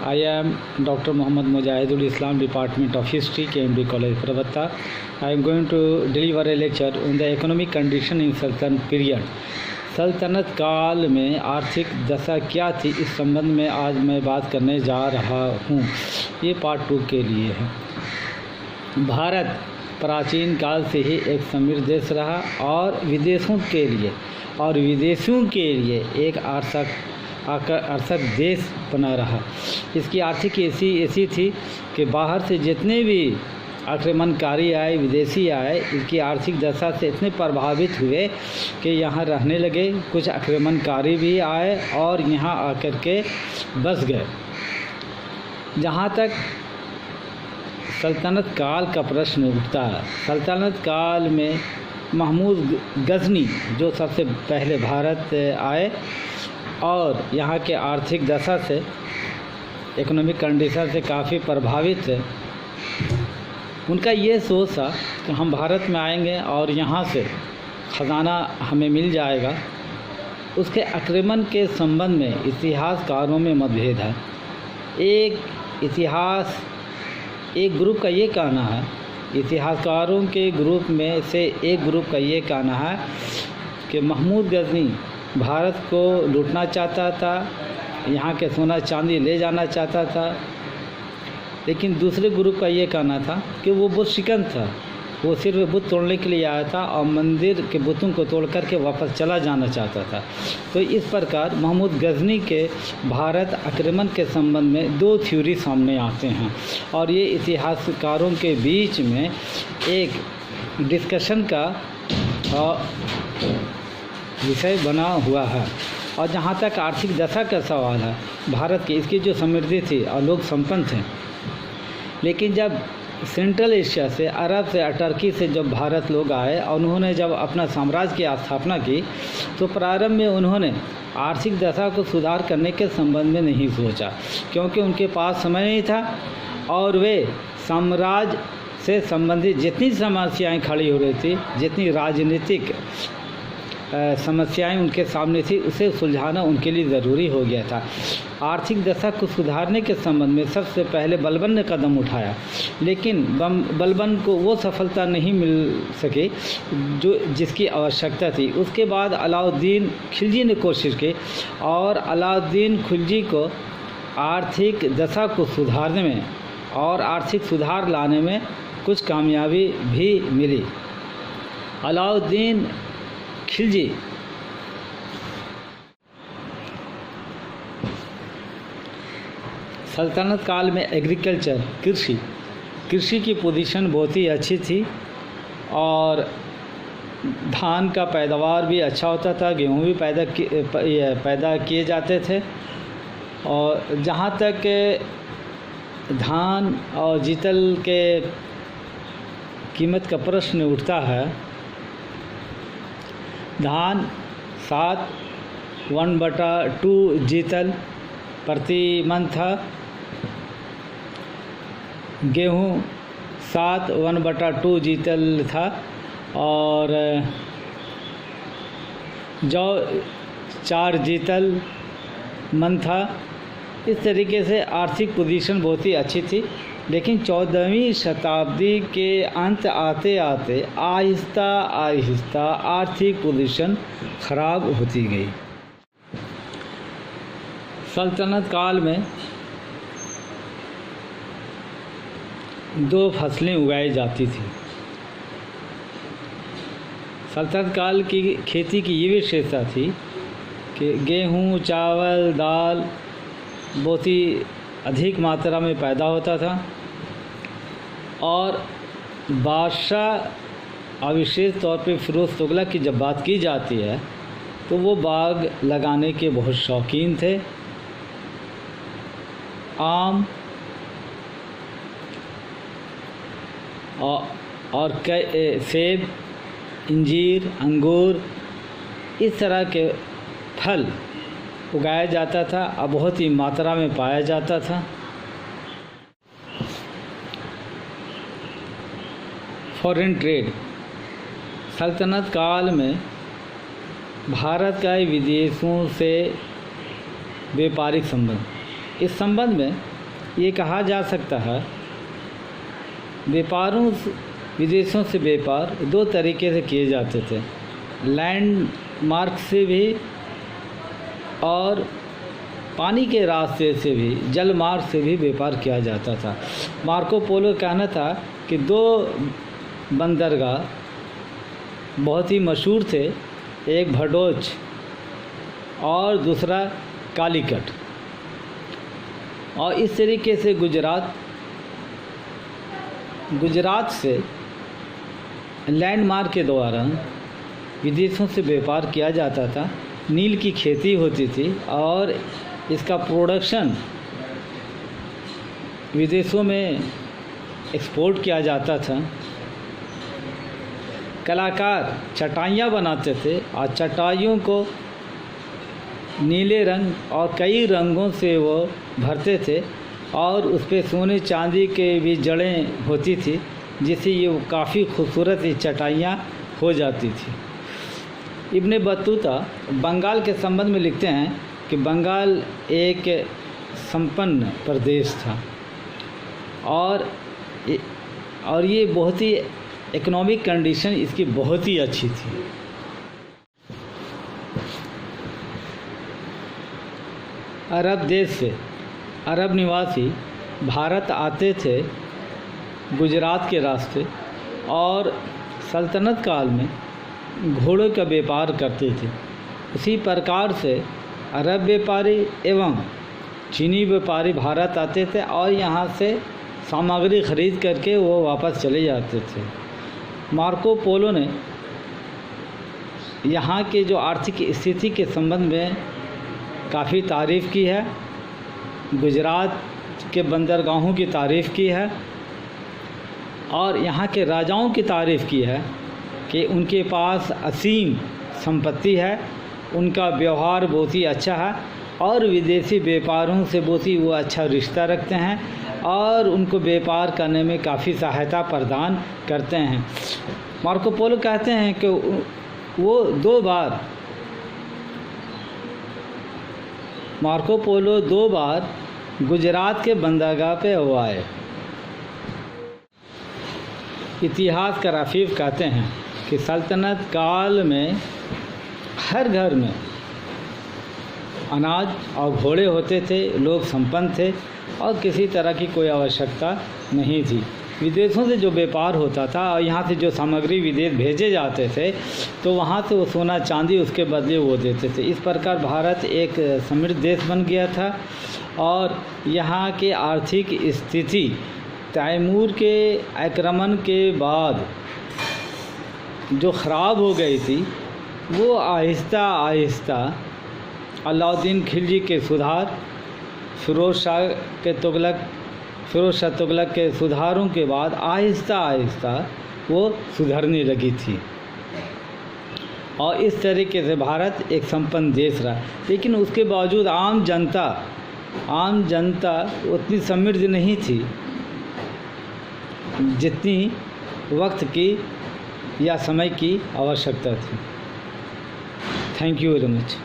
I am Dr. Muhammad Mujahidul Islam, Department of History, KMD College, Pravata. I am going to deliver a lecture on the economic condition in Sultanate period. सल्तनत काल में आर्थिक दशा क्या थी, इस संबंध में आज मैं बात करने जा रहा हूँ। ये पार्ट 2 के लिए है। भारत प्राचीन काल से ही एक समृद्ध देश रहा और विदेशियों के लिए एक आकर्षक देश बना रहा। इसकी आर्थिक ऐसी थी कि बाहर से जितने भी आक्रमणकारी आए, विदेशी आए, इसकी आर्थिक दशा से इतने प्रभावित हुए कि यहाँ रहने लगे। कुछ आक्रमणकारी भी आए और यहाँ आकर के बस गए। जहाँ तक सल्तनत काल का प्रश्न उठता है, सल्तनत काल में महमूद गजनी जो सबसे पहले भारत आए और यहाँ के आर्थिक दशा से, इकोनॉमिक कंडीशन से काफ़ी प्रभावित है। उनका ये सोच था कि हम भारत में आएंगे और यहाँ से ख़जाना हमें मिल जाएगा। उसके आक्रमण के संबंध में इतिहासकारों में मतभेद है। एक ग्रुप का ये कहना है, इतिहासकारों के ग्रुप में से एक ग्रुप का ये कहना है कि महमूद गजनी भारत को लूटना चाहता था, यहाँ के सोना चांदी ले जाना चाहता था। लेकिन दूसरे ग्रुप का ये कहना था कि वो बुत शिकन था, वो सिर्फ बुत तोड़ने के लिए आया था और मंदिर के बुतों को तोड़ करके वापस चला जाना चाहता था। तो इस प्रकार महमूद गजनी के भारत आक्रमण के संबंध में 2 थ्योरी सामने आते हैं और ये इतिहासकारों के बीच में एक डिस्कशन का विषय बना हुआ है। और जहाँ तक आर्थिक दशा का सवाल है, भारत की इसकी जो समृद्धि थी और लोग संपन्न थे, लेकिन जब सेंट्रल एशिया से, अरब से, टर्की से जब भारत लोग आए और उन्होंने जब अपना साम्राज्य की स्थापना की, तो प्रारंभ में उन्होंने आर्थिक दशा को सुधार करने के संबंध में नहीं सोचा, क्योंकि उनके पास समय नहीं था और वे साम्राज्य से संबंधित जितनी समस्याएं खड़ी हो रही थी, जितनी राजनीतिक समस्याएं उनके सामने थी, उसे सुलझाना उनके लिए ज़रूरी हो गया था। आर्थिक दशा को सुधारने के संबंध में सबसे पहले बलबन ने कदम उठाया, लेकिन बलबन को वो सफलता नहीं मिल सकी जिसकी आवश्यकता थी। उसके बाद अलाउद्दीन खिलजी ने कोशिश की और अलाउद्दीन खिलजी को आर्थिक दशा को सुधारने में और आर्थिक सुधार लाने में कुछ कामयाबी भी मिली। अलाउद्दीन खिलजी सल्तनत काल में एग्रीकल्चर, कृषि की पोजीशन बहुत ही अच्छी थी और धान का पैदावार भी अच्छा होता था, गेहूं भी पैदा किए जाते थे। और जहाँ तक धान और जीतल के कीमत का प्रश्न उठता है, धान 1/2 जीतल प्रति मन था, गेहूँ 1/2 जीतल था और जौ 4 जीतल मन था। इस तरीके से आर्थिक पोजीशन बहुत ही अच्छी थी। लेकिन 14वीं शताब्दी के अंत आते आते आहिस्ता आर्थिक पोजीशन ख़राब होती गई। सल्तनत काल में 2 फसलें उगाई जाती थी। सल्तनत काल की खेती की ये विशेषता थी कि गेहूँ, चावल, दाल बहुत ही अधिक मात्रा में पैदा होता था और बादशाह, विशेष तौर पे फिरोज़ तुगलक की जब बात की जाती है तो वो बाग लगाने के बहुत शौकीन थे। आम और सेब, इंजीर, अंगूर, इस तरह के फल उगाया जाता था और बहुत ही मात्रा में पाया जाता था। फॉरेन ट्रेड, सल्तनत काल में भारत का विदेशों से व्यापारिक संबंध, इस संबंध में ये कहा जा सकता है विदेशों से व्यापार दो तरीके से किए जाते थे, लैंड मार्ग से भी और पानी के रास्ते से भी, जल मार्ग से भी व्यापार किया जाता था। मार्को पोलो का कहना था कि दो बंदरगाह बहुत ही मशहूर थे, एक भडोच और दूसरा कालीकट, और इस तरीके से गुजरात से लैंडमार्क के द्वारा विदेशों से व्यापार किया जाता था। नील की खेती होती थी और इसका प्रोडक्शन विदेशों में एक्सपोर्ट किया जाता था। कलाकार चटाइयाँ बनाते थे और चटाइयों को नीले रंग और कई रंगों से वो भरते थे और उस पर सोने चांदी के भी जड़ें होती थी, जिससे ये काफ़ी खूबसूरत ये चटाइयाँ हो जाती थी। इब्न बतूता बंगाल के संबंध में लिखते हैं कि बंगाल एक संपन्न प्रदेश था और ये बहुत ही इकोनॉमिक कंडीशन इसकी बहुत ही अच्छी थी। अरब देश से अरब निवासी भारत आते थे गुजरात के रास्ते और सल्तनत काल में घोड़ों का व्यापार करते थे। उसी प्रकार से अरब व्यापारी एवं चीनी व्यापारी भारत आते थे और यहाँ से सामग्री खरीद करके वो वापस चले जाते थे। मार्को पोलो ने यहाँ के जो आर्थिक स्थिति के संबंध में काफ़ी तारीफ़ की है, गुजरात के बंदरगाहों की तारीफ़ की है और यहाँ के राजाओं की तारीफ़ की है कि उनके पास असीम संपत्ति है, उनका व्यवहार बहुत ही अच्छा है और विदेशी व्यापारों से बहुत ही वो अच्छा रिश्ता रखते हैं और उनको व्यापार करने में काफ़ी सहायता प्रदान करते हैं। मार्को पोलो कहते हैं कि वो दो बार गुजरात के बंदरगाह पे हुआ है। इतिहास का रफीक कहते हैं कि सल्तनत काल में हर घर में अनाज और घोड़े होते थे, लोग संपन्न थे और किसी तरह की कोई आवश्यकता नहीं थी। विदेशों से जो व्यापार होता था और यहाँ से जो सामग्री विदेश भेजे जाते थे तो वहाँ से वो सोना चांदी उसके बदले वो देते थे। इस प्रकार भारत एक समृद्ध देश बन गया था और यहाँ की आर्थिक स्थिति तैमूर के आक्रमण के बाद जो ख़राब हो गई थी वो आहिस्ता आहिस्ता अलाउद्दीन खिलजी के सुधार, फिरोज़ शाह तुगलक के सुधारों के बाद आहिस्ता आहिस्ता वो सुधरने लगी थी और इस तरीके से भारत एक संपन्न देश रहा। लेकिन उसके बावजूद आम जनता उतनी समृद्ध नहीं थी जितनी वक्त की या समय की आवश्यकता थी। Thank you very much.